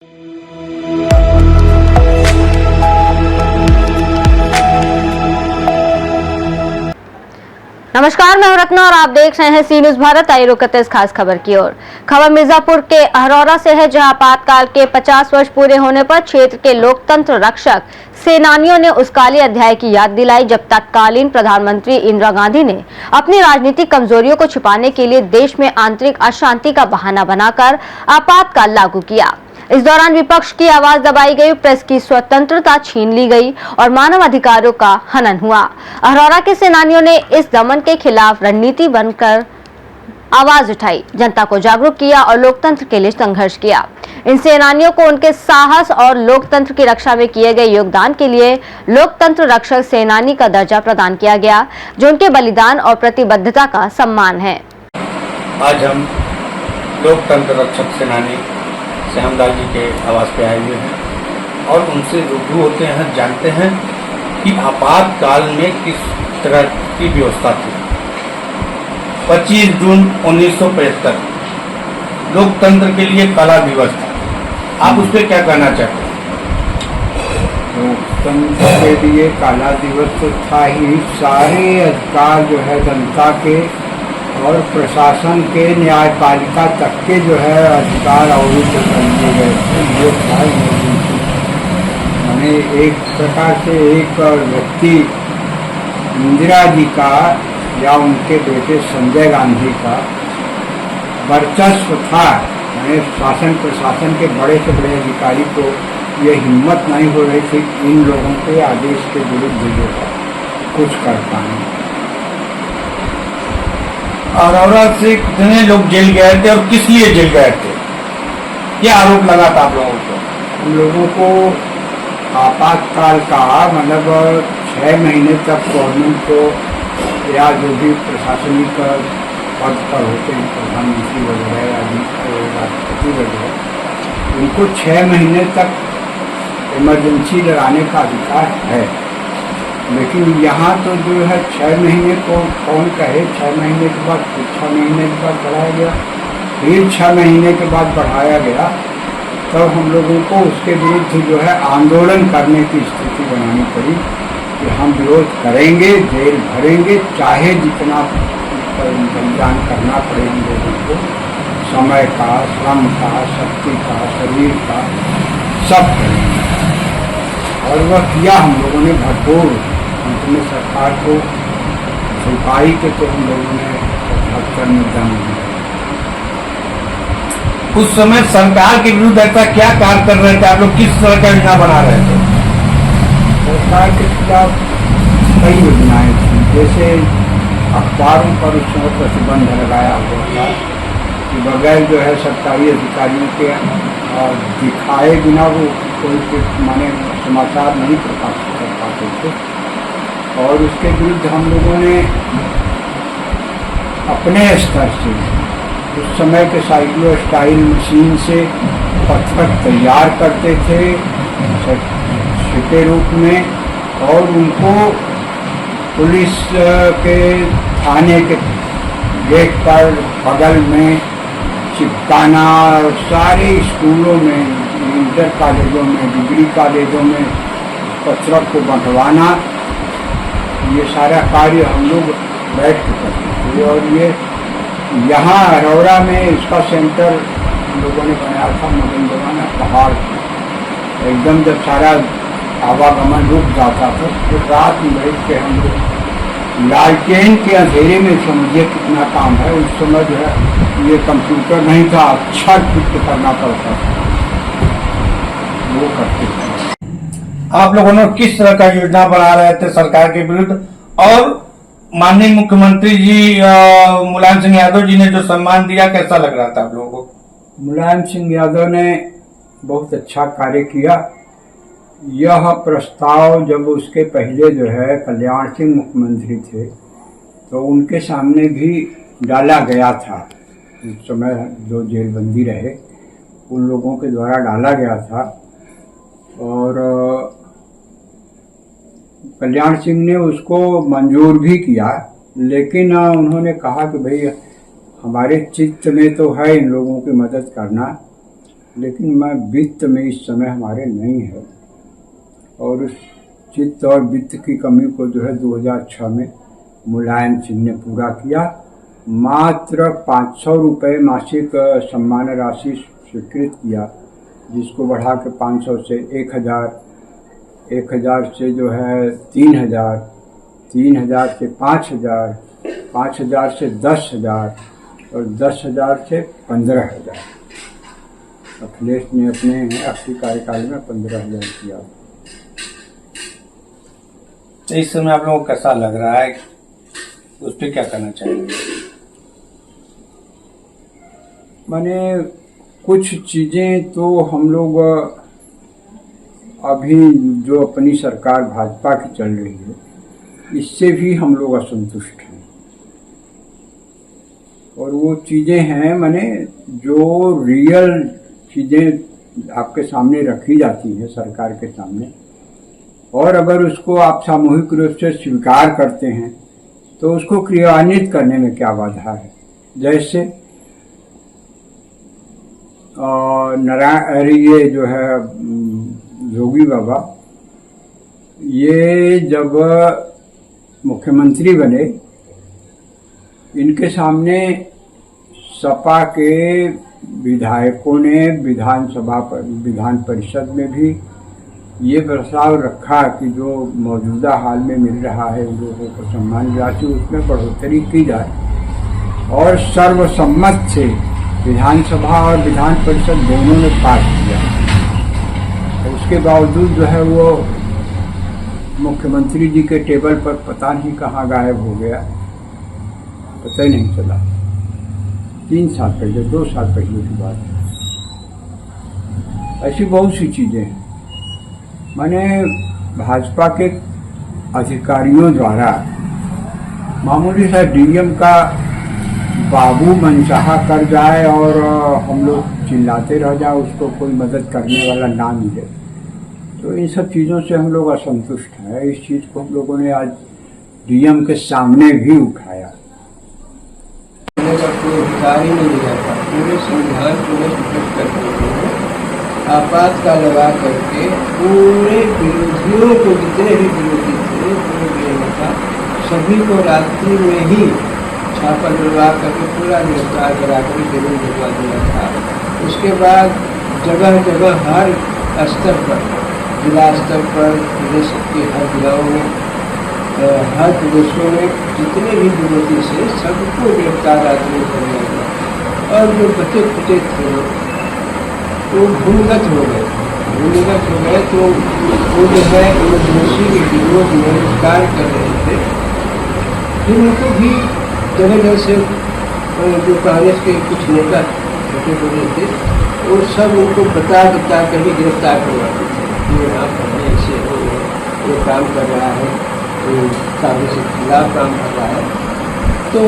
नमस्कार, मैं हूं रत्ना और आप देख रहे हैं सी न्यूज भारत। आइए रुक करते हैं इस खास खबर की ओर। खबर मिर्जापुर के अहरौरा से है, जहां आपातकाल के 50 वर्ष पूरे होने पर क्षेत्र के लोकतंत्र रक्षक सेनानियों ने उस काले अध्याय की याद दिलाई जब तत्कालीन प्रधानमंत्री इंदिरा गांधी ने अपनी राजनीतिक कमजोरियों को छिपाने के लिए देश में आंतरिक अशांति का बहाना बनाकर आपातकाल लागू किया। इस दौरान विपक्ष की आवाज दबाई गई, प्रेस की स्वतंत्रता छीन ली गई और मानव अधिकारों का हनन हुआ। अहरौरा के सेनानियों ने इस दमन के खिलाफ रणनीति बनकर आवाज उठाई, जनता को जागरूक किया और लोकतंत्र के लिए संघर्ष किया। इन सेनानियों को उनके साहस और लोकतंत्र की रक्षा में किए गए योगदान के लिए लोकतंत्र रक्षक सेनानी का दर्जा प्रदान किया गया, जो उनके बलिदान और प्रतिबद्धता का सम्मान है। आज हम लोकतंत्र रक्षक सेनानी श्यामलाल जी के आवास पे आए हुए हैं और उनसे रूबरू होते हैं, जानते हैं कि आपातकाल में किस तरह की व्यवस्था थी। 25 जून 1975 लोकतंत्र के लिए काला दिवस था। आप उस पर क्या कहना चाहते हैं? लोकतंत्र के लिए काला दिवस तो था ही। सारे अधिकार जो है जनता के और प्रशासन के, न्यायपालिका तक के जो है अधिकार अवरुद्ध कर दिए गए थे। ये था मैंने एक प्रकार से एक व्यक्ति इंदिरा जी का या उनके बेटे संजय गांधी का वर्चस्व था। मैंने शासन प्रशासन के बड़े से बड़े अधिकारी को ये हिम्मत नहीं हो रही थी इन लोगों के आदेश के विरुद्ध जो है कुछ कर पाए। अहरौरा से कितने लोग जेल गए थे और किस लिए जेल गए थे? क्या आरोप लगा था आप लोगों को? हम लोगों को आपातकाल का मतलब 6 महीने तक गवर्नमेंट को या जो भी प्रशासनिक पद पर होते हैं, प्रधानमंत्री वगैरह या राष्ट्रपति वगैरह, उनको 6 महीने तक इमरजेंसी लगाने का अधिकार है। लेकिन यहाँ तो जो है 6 महीने को कौन कहे, 6 महीने के बाद फिर 6 महीने के बाद बढ़ाया गया, फिर 6 महीने के बाद बढ़ाया गया। तब हम लोगों को उसके विरुद्ध जो है आंदोलन करने की स्थिति बनानी पड़ी कि हम विरोध करेंगे, जेल भरेंगे, चाहे जितना बलिदान करना पड़े हम लोगों को, समय का, श्रम का, शक्ति का, शरीर का, सब करेंगे। और वह किया हम लोगों ने भरपूर। अंतमें सरकार को झुकाई के तो हम लोगों ने 75 में दम दिया। उस समय सरकार के विरुद्ध ऐसा क्या कार्य कर रहे थे आप लोग? किस तरह का योजना बना रहे थे? सरकार के खिलाफ कई योजनाएं थी। जैसे अखबारों पर उस समय प्रतिबंध लगाया हुआ था कि बगैर जो है सरकारी अधिकारियों के दिखाए बिना वो कोई माने समाचार नहीं प्रकाशित कर पाते थे। और उसके विरुद्ध हम लोगों ने अपने स्तर से उस समय के साइक्लो स्टाइल मशीन से पत्थर तैयार करते थे के रूप में, और उनको पुलिस के थाने के गेट पर बगल में चिपकाना, और सारे स्कूलों में, इंटर कॉलेजों में, डिग्री कॉलेजों में पत्रक को बंटवाना, ये सारा कार्य हम लोग बैठ के करते थे। और ये यहाँ अहरौरा में इसका सेंटर हम लोगों ने बनाया था मगन जमाना पहाड़ पर। एकदम जब सारा आवागमन रुक जाता था तो रात में बैठ के हम लोग लालटेन के अंधेरे में, समझिए कितना काम है। उस समय जो है ये कंप्यूटर नहीं था, अच्छा चित्र करना पड़ता था, वो करते थे। आप लोगों ने किस तरह का योजना बना रहे थे सरकार के विरुद्ध? और माननीय मुख्यमंत्री जी मुलायम सिंह यादव जी ने जो सम्मान दिया, कैसा लग रहा था आप लोगों को? मुलायम सिंह यादव ने बहुत अच्छा कार्य किया। यह प्रस्ताव जब उसके पहले जो है कल्याण सिंह मुख्यमंत्री थे तो उनके सामने भी डाला गया था। उस समय जो जेलबंदी रहे उन लोगों के द्वारा डाला गया था, और कल्याण सिंह ने उसको मंजूर भी किया। लेकिन उन्होंने कहा कि भाई हमारे चित्त में तो है इन लोगों की मदद करना, लेकिन मैं वित्त में इस समय हमारे नहीं है, और उस चित्त और वित्त की कमी को जो है 2006 में मुलायम सिंह ने पूरा किया। मात्र 500 रुपये मासिक सम्मान राशि स्वीकृत किया, जिसको बढ़ा के 500 से 1000, 1000 से जो है 3000, 3000 से 5000, 5000 से 10,000 और 10,000 से 15,000। अखिलेश ने अपने आखिरी कार्यकाल में 15,000 किया। तो इस समय आप लोगों को कैसा लग रहा है, उस पर क्या करना चाहेंगे? माने कुछ चीज़ें तो हम लोग अभी जो अपनी सरकार भाजपा की चल रही है, इससे भी हम लोग असंतुष्ट हैं। और वो चीज़ें हैं माने जो रियल चीज़ें आपके सामने रखी जाती हैं सरकार के सामने, और अगर उसको आप सामूहिक रूप से स्वीकार करते हैं तो उसको क्रियान्वित करने में क्या बाधा है। जैसे ये जो है योगी बाबा, ये जब मुख्यमंत्री बने, इनके सामने सपा के विधायकों ने विधान परिषद में भी ये प्रस्ताव रखा कि जो मौजूदा हाल में मिल रहा है उन लोगों को सम्मान राशि, उसमें बढ़ोतरी की जाए, और सर्वसम्मत से विधानसभा और विधान परिषद दोनों ने पास किया। और उसके बावजूद जो है वो मुख्यमंत्री जी के टेबल पर पता नहीं कहाँ गायब हो गया, पता ही नहीं चला। 3 साल पहले, 2 साल पहले की बात है। ऐसी बहुत सी चीज़ें हैं। माने भाजपा के अधिकारियों द्वारा मामूली सा डीएम का बाबू मनचाहा कर जाए और हम लोग चिल्लाते रह जाए, उसको कोई मदद करने वाला ना मिले, तो इन सब चीज़ों से हम लोग असंतुष्ट हैं। इस चीज़ को हम लोगों ने आज डीएम के सामने भी उठाया। कोई अधिकार ही नहीं रहता। पूरे संविधान को नष्ट करते हुए आपातकाल लगा करके पूरे विरोधियों को, जितने भी विरोधी थे, पूरे बेनका सभी को रात्रि में ही छापा डलवा करके पूरा गिरफ्तार करा कर जेल भिजवा दिया था। उसके बाद जगह जगह हर स्तर पर, जिला स्तर पर, प्रदेश के हर जिलाओं में, हर प्रदेशों में जितने भी विरोधी से सबको गिरफ्तार रात्रि कर लिया गया। और जो बचे खुचे थे वो भूमिगत हो गए, तो वो जो है दोषी के विरोध में कार्य कर रहे थे। फिर उनको भी जगह जगह से जो कांग्रेस के कुछ नेता छोटे बड़े थे, वो सब उनको बता कर भी गिरफ्तार करवाते थे। ये यहाँ पर ऐसे वो काम कर रहा है, कांग्रेस के खिलाफ काम कर रहा है, तो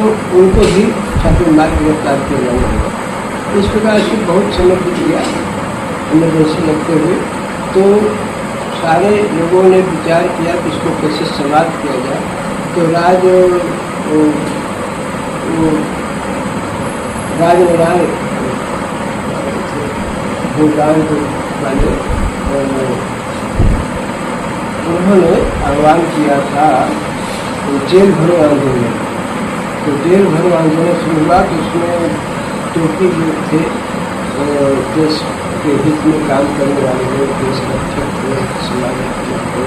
उनको भी छापेमार गिरफ्तार किया जाना होगा। इस प्रकार से बहुत समय बीत गया इमरजेंसी लगते हुए। तो सारे लोगों ने विचार किया कि इसको कैसे समाप्त किया जाए। तो राजनारायण भूटान वाले उन्होंने आह्वान किया था जेल भरो आंदोलन। तो जेल भरो आंदोलन शुरू हुआ। तो उसमें टोपी लोग थे, देश के हित में काम करने वाले लोग, देश रक्षक थे, समाज रक्षक थे,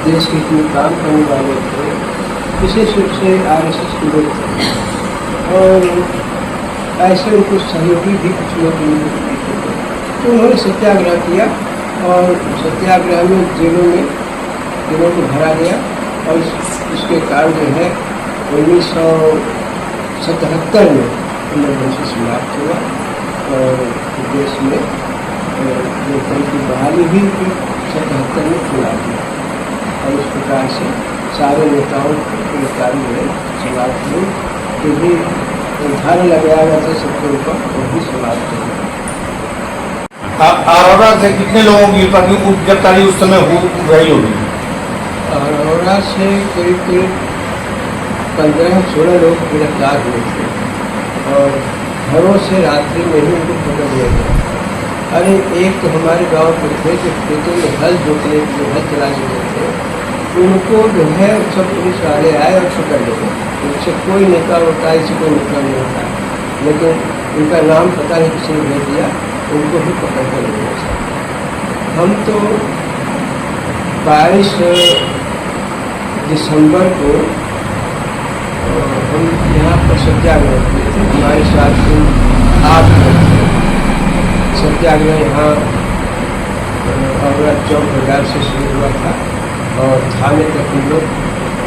देश के हित में काम करने वाले थे, विशेष रूप से आरएसएस के लोग थे। और ऐसे उनको सहयोगी भी कुछ लोग मिले। तो उन्होंने सत्याग्रह किया और सत्याग्रह में जेलों को भरा गया। और इसके कारण जो है 1977 में इमरजेंसी समाप्त हुआ और देश में लोकतंत्र की बहाली भी 77 में चुना दिया। और इस प्रकार से सारे नेताओं की गिरफ्तारी में समाप्त हुई। जो भी निर्धारण लगाया गया था सबके ऊपर, वो भी समाप्त हो गया। अरोड़ा से कितने लोगों की गिरफ्तारी उस समय रही होगी? अरोड़ा से करीब 15-16 लोग गिरफ्तार हुए थे और घरों से रात्रि में ही उनको पकड़ लिया गया। अरे एक तो हमारे गांव के थे जो खेतों में हल जोतने के लिए हल चलाने गए थे, उनको जो है सब पुलिस वाले आए और पकड़ ले गए। उनसे कोई नेता होता है, इसी कोई नेता नहीं होता, लेकिन उनका नाम पता नहीं किसी ने भेज दिया, उनको भी पकड़ कर ले गए। हम तो 22 दिसंबर को हम यहाँ पर सत्याग्रह किए थे। हमारे साथ 8 लोग थे। सत्याग्रह यहाँ औरत चौक बाजार से शुरू हुआ था और थाने तक हम लोग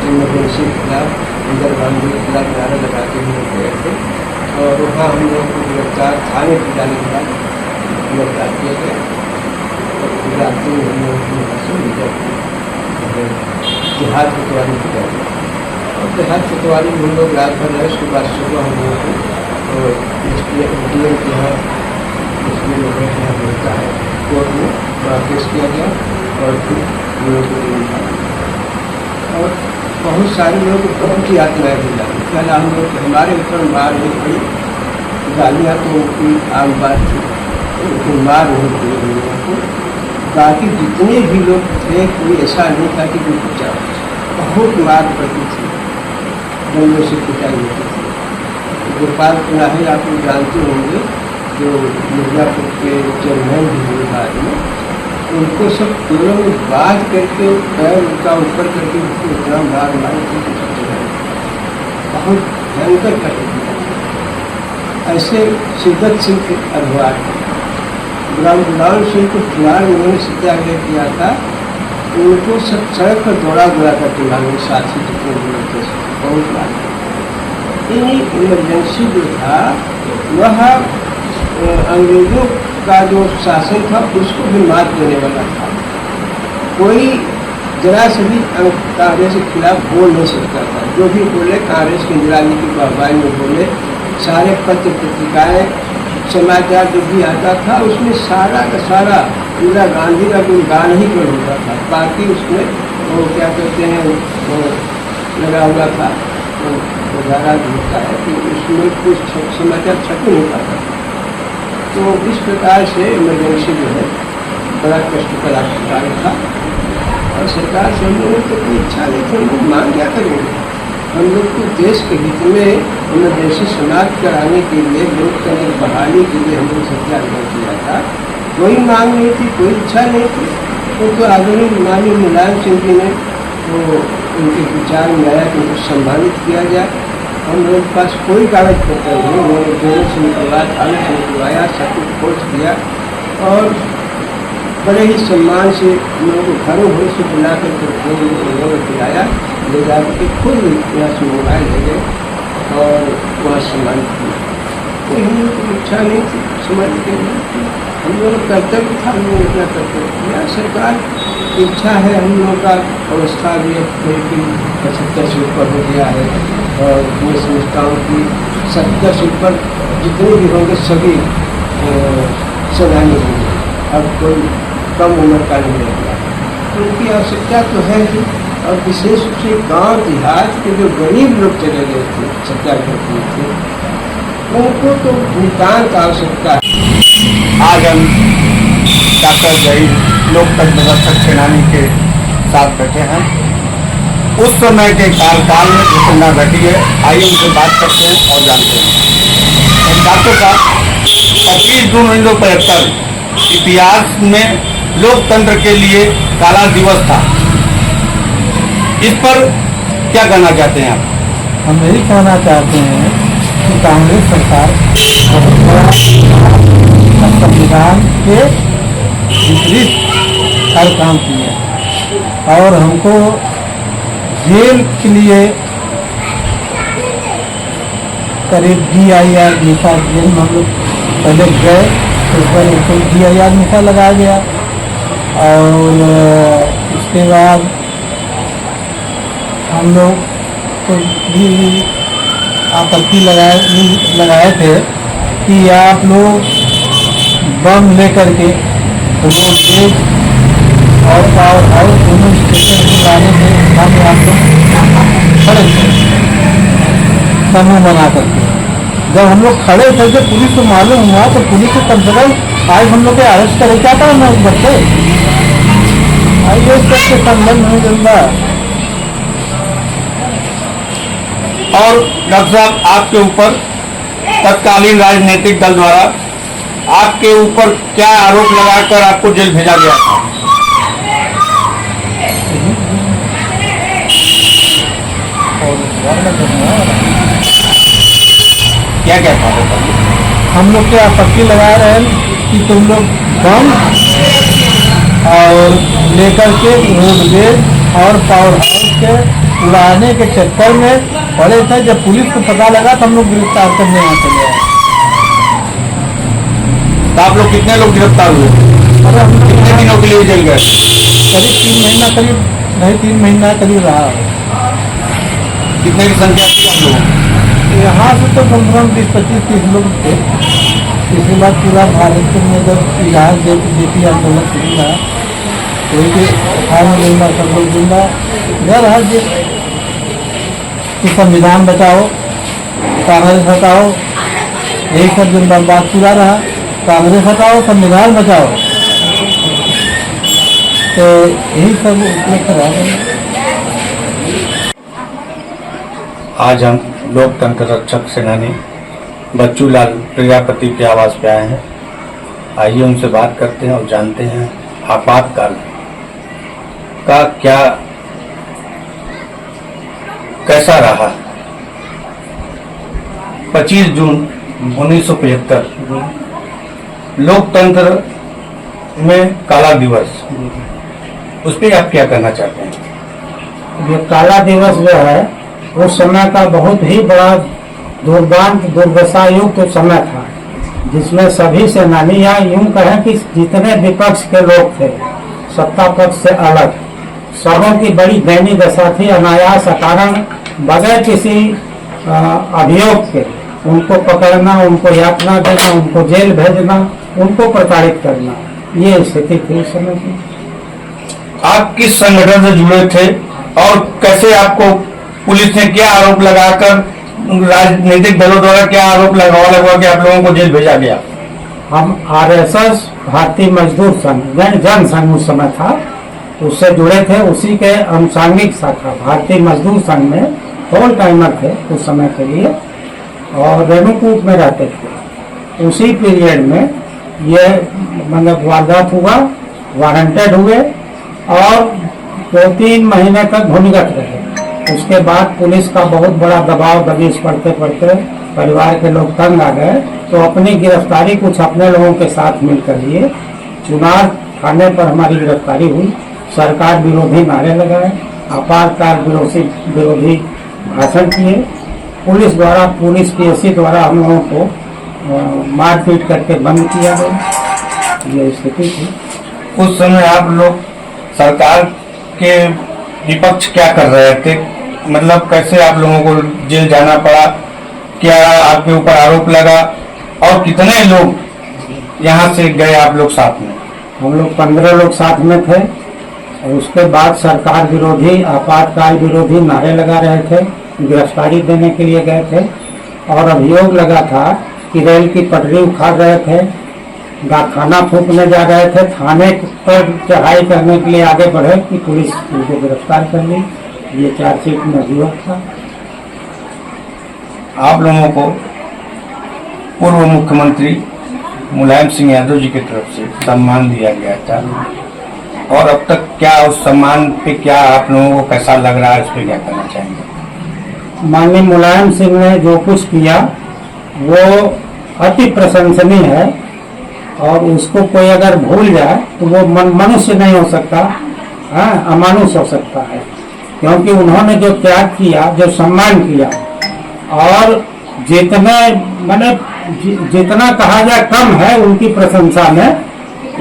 इमरजेंसी के खिलाफ, इंदिरा गांधी के खिलाफ नारा लगाते हुए गए थे और वहाँ हम लोग को गिरफ्तार, थाने पर जाने के बाद गिरफ्तार किया गया और रात्रि में हम लोग देहात कोतवाली की गया और देहात कोतवाली में हम लोग रात भर रहे। उसके बाद सुबह हम लोगों को डीएम के यहाँ यहाँ मिलता है कोर्ट में केस किया गया और फिर लोगों को निकाला और बहुत सारे लोग बहुत ही यातनाएँ दिला। पहले हम लोग हमारे ऊपर मार नहीं पड़ी, गालियाँ तो उनकी आम बात थी, लेकिन मार नहीं पड़ी हम लोगों को। बाकी जितने भी लोग थे कोई ऐसा नहीं था कि कोई बचा, बहुत मार पड़ती थी, डंडों से पिटाई होती थी। गोपाल पुनाही आप लोग जानते होंगे, जो मिर्जापुर के चेयरमैन भी हुए बाद में, उनको सब पेड़ों में बांध करके पैर उनका ऊपर करके उनको इतना मार मारे थे कि बहुत भयंकर कटे। ऐसे शिद्दत सिंह के अगुवार गुलाम सिंह को फिलहाल उन्होंने सत्याग्रह किया था, उनको सब सड़क पर दौड़ा करके मांगे, साथी जितने लोग थे बहुत मारे। इमरजेंसी जो था वह अंग्रेजों का जो शासन था उसको भी मात देने वाला था। कोई जरा से भी कांग्रेस के खिलाफ बोल नहीं सकता था, जो भी बोले कांग्रेस की इंदिरा जी की वाहवाही में बोले। सारे पत्र पत्रिकाएँ समाचार जो भी आता था उसमें सारा का सारा इंदिरा गांधी का कोई गान ही कर होता था। बाकी उसमें वो क्या कहते हैं वो लगा हुआ था, वो धारा होता है कि उसमें कुछ समाचार छप नहीं पाता। तो इस प्रकार से इमरजेंसी जो है बड़ा कष्टकर कार्य था और सरकार से हम लोगों को कोई इच्छा नहीं थी, हम लोग मांग क्या करेंगे। हम लोग को देश के हित में इमरजेंसी समाप्त कराने के लिए, लोकतंत्र बहाली के लिए हम लोग सत्याग्रह किया था। कोई मांग नहीं थी, कोई इच्छा नहीं थी। तो आदरणीय माननीय मुलायम सिंह जी ने वो उनके विचार में आया कि उनको सम्मानित किया जाए। हम लोगों के पास कोई कागज पत्र नहीं, उन्होंने जेल से निकलवाया, थाने से निकलवाया, सब कुछ खोज किया और बड़े ही सम्मान से लोगों को घरों भर से बुला कर उन्होंने खिलाया, ले जा के खुद यहाँ से मोबाइल ले गए और वहाँ सम्मानित किया। कोई हम लोग को इच्छा नहीं थी सम्मानित के लिए, हम लोगों का कर्तव्य था, हम लोग अपना कर्तव्य किया। सरकार की इच्छा है, हम लोगों का अवस्था भी कि 75 से ऊपर हो गया है और मैं समझता हूँ कि 70 से ऊपर जितने भी होंगे सभी सैलानी होंगे, अब कोई कम उम्र का नहीं रहेगा। तो उनकी आवश्यकता तो है ही, और विशेष रूप से गाँव देहात के जो गरीब लोग चले गए थे सत्याग्रह किए थे, उनको तो नितांत आवश्यकता है। आज हम डॉक्टर जहीर लोकतंत्र रक्षक सेनानी के साथ बैठे हैं। उस समय के काल में घटना घटी है, आइए उनसे बात करते हैं और जानते हैं। डॉक्टर साहब, 25 जून 1975 इतिहास में लोकतंत्र के लिए काला दिवस था, इस पर क्या कहना चाहते हैं आप? हम यही कहना चाहते हैं कि कांग्रेस सरकार बहुत बड़ा संविधान के विपरीत हर काम किया और हमको जेल के लिए करीब DIR निशा जेल में हम लोग पहले गए, उस पर उसको DIR निशा लगाया गया और उसके बाद हम लोग को भी आपत्ति लगाए थे कि आप लोग बम लेकर के रोडवेज और पावर हाउस दोनों स्टेशन को लाने के हम आप लोग खड़े थे समूह बना करके। जब हम लोग खड़े थे तो पुलिस को मालूम हुआ तो पुलिस को कम से कम आज हम लोग के अरेस्ट करे क्या था ना बच्चे आइए सबके संबंध नहीं जनता। और डॉक्टर साहब, आपके ऊपर तत्कालीन राजनीतिक दल द्वारा आपके ऊपर क्या आरोप लगाकर आपको जेल भेजा गया था? क्या क्या था बताइए। हम लोग क्या आपत्ति लगा रहे हैं कि तुम लोग बम और लेकर के रोडवेज और पावर हाउस के उड़ाने के चक्कर में पड़े थे। जब पुलिस को पता लगा तो हम लोग गिरफ्तार करने वहाँ चले आए। तो आप लोग कितने लोग गिरफ्तार हुए? अरे हम लोग कितने दिनों के लिए जेल गए? करीब 3 महीना करीब नहीं 3 महीना करीब रहा। कितने की संख्या थी आप लोगों? यहाँ से तो कम से कम 20-25-30 लोग थे। इसके बाद पूरा भारत में जब इलाज जेपी आंदोलन शुरू हुआ कोई के जिंदा सब लोग जिंदा घर हर जे कि संविधान बचाओ कांग्रेस हटाओ यही सब जिंदाबाद पूरा रहा। कांग्रेस हटाओ संविधान बचाओ तो यही सब उपलब्ध रहा। आज हम लोकतंत्र रक्षक सेनानी बच्चू लाल प्रजापति के आवास पे आए हैं। आइए उनसे बात करते हैं और जानते हैं आपातकाल का क्या कैसा रहा। 25 जून 1975 लोकतंत्र में काला दिवस, उस पर आप क्या कहना चाहते हैं? ये काला दिवस जो है उस समय का बहुत ही बड़ा दुर्दांत दुर्दशा युक्त समय था, जिसमें सभी सेनानी या यूं कहें कि जितने विपक्ष के लोग थे सत्ता पक्ष से अलग सबों की बड़ी दयनीय दशा थी। अनायास अकारण बगैर किसी अभियोग के उनको पकड़ना, उनको यातना देना, उनको जेल भेजना, उनको प्रताड़ित करना, ये स्थिति थी उस समय की। आप किस संगठन से जुड़े थे और कैसे आपको पुलिस ने क्या आरोप लगाकर, राजनीतिक दलों द्वारा क्या आरोप लगवा के आप लोगों को जेल भेजा गया? हम आरएसएस भारतीय मजदूर संघ जन संघ उस समय था, उससे जुड़े थे। उसी के अनुसांगिक शाखा भारतीय मजदूर संघ में होल टाइमर थे उस समय के लिए और रेणुकूट में रहते थे। उसी पीरियड में ये मतलब वारदात हुआ, वारंटेड हुए और 2-3 महीने तक भूमिगत रहे। उसके बाद पुलिस का बहुत बड़ा दबाव दबिश पड़ते पड़ते परिवार के लोग तंग आ गए तो अपनी गिरफ्तारी कुछ अपने लोगों के साथ मिलकर लिए। चुनार थाने पर हमारी गिरफ्तारी हुई। सरकार विरोधी नारे लगाए, आपातकाल विरोधी भाषण किए। पुलिस पीएससी द्वारा हम लोगों को मारपीट करके बंद किया गया। ये स्थिति थी उस समय। आप लोग सरकार के विपक्ष क्या कर रहे थे? मतलब कैसे आप लोगों को जेल जाना पड़ा? क्या आपके ऊपर आरोप लगा और कितने लोग यहाँ से गए आप लोग साथ में? हम लोग 15 लोग साथ में थे और उसके बाद सरकार विरोधी आपातकाल विरोधी नारे लगा रहे थे, गिरफ्तारी देने के लिए गए थे और अभियोग लगा था कि रेल की पटरी उखाड़ रहे थे, खाना फूंकने जा रहे थे। थाने पर चढ़ाई करने के लिए आगे बढ़े कि पुलिस उनको गिरफ्तार कर ली। ये चार्जशीट में अभियोग था। आप लोगों को पूर्व मुख्यमंत्री मुलायम सिंह यादव जी की तरफ से सम्मान दिया गया था और अब तक क्या उस सम्मान पे क्या आप लोगों को कैसा लग रहा है, इस पे क्या करना चाहेंगे? माननीय मुलायम सिंह ने जो कुछ किया वो अति प्रशंसनीय है और उसको कोई अगर भूल जाए तो वो मनुष्य नहीं हो सकता, अमानुष हो सकता है। क्योंकि उन्होंने जो त्याग किया, जो सम्मान किया और जितना कहा जाए कम है उनकी प्रशंसा में।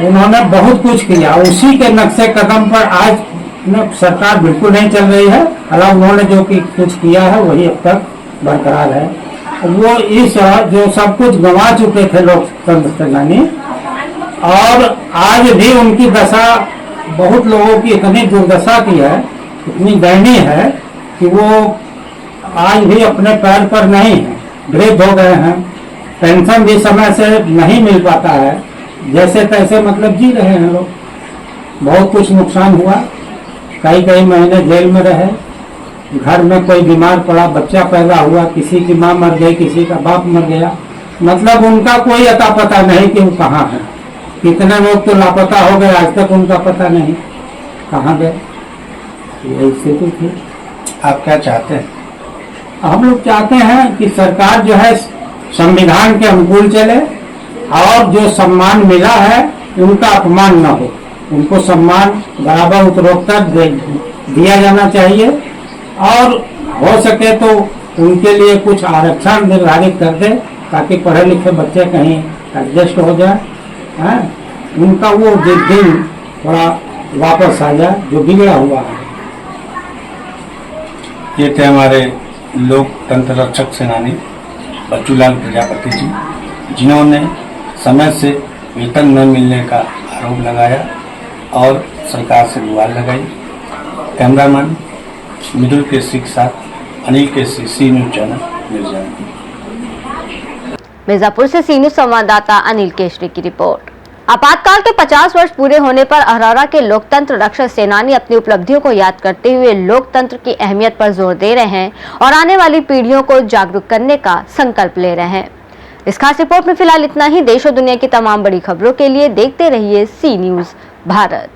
उन्होंने बहुत कुछ किया, उसी के नक्शे कदम पर आज सरकार बिल्कुल नहीं चल रही है। हालांकि उन्होंने जो कुछ किया है वही अब तक बरकरार है। वो इस जो सब कुछ गंवा चुके थे लोकतंत्र सेनानी और आज भी उनकी दशा बहुत लोगों की इतनी दुर्दशा की है, इतनी दयनीय है कि वो आज भी अपने पैर पर नहीं है, वृद्ध हो गए हैं, पेंशन भी समय से नहीं मिल पाता है जैसे तैसे मतलब जी रहे हैं लोग। बहुत कुछ नुकसान हुआ, कई कई महीने जेल में रहे, घर में कोई बीमार पड़ा, बच्चा पैदा हुआ, किसी की माँ मर गई, किसी का बाप मर गया, मतलब उनका कोई अता पता नहीं कि वो कहाँ है। कितने लोग तो लापता हो गए, आज तक उनका पता नहीं कहाँ गए। यही स्थिति थी। आप क्या चाहते हैं? हम लोग चाहते हैं कि सरकार जो है संविधान के अनुकूल चले और जो सम्मान मिला है उनका अपमान न हो, उनको सम्मान बराबर उत्तरोत्तर दिया जाना चाहिए और हो सके तो उनके लिए कुछ आरक्षण निर्धारित कर दे ताकि पढ़े लिखे बच्चे कहीं एडजस्ट हो जाए, हैं? उनका वो दिन थोड़ा वापस आ जाए जो बिगड़ा हुआ है। ये थे हमारे लोकतंत्र रक्षक सेनानी बच्चूलाल प्रजापति जी, जिन्होंने समय से वेतन न मिलने का आरोप लगाया और सरकार से गुहार लगाई। कैमरामैन मृदुल केसरी के साथ अनिल केसरी, सी न्यूज चैनल मिर्जापुर। मिर्जापुर से सी न्यूज संवाददाता अनिल केसरी की रिपोर्ट। आपातकाल के 50 वर्ष पूरे होने पर अहरौरा के लोकतंत्र रक्षक सेनानी अपनी उपलब्धियों को याद करते हुए लोकतंत्र की अहमियत पर जोर दे रहे हैं और आने वाली पीढ़ियों को जागरूक करने का संकल्प ले रहे हैं। इस खास रिपोर्ट में फिलहाल इतना ही। देश और दुनिया की तमाम बड़ी खबरों के लिए देखते रहिए सी न्यूज भारत।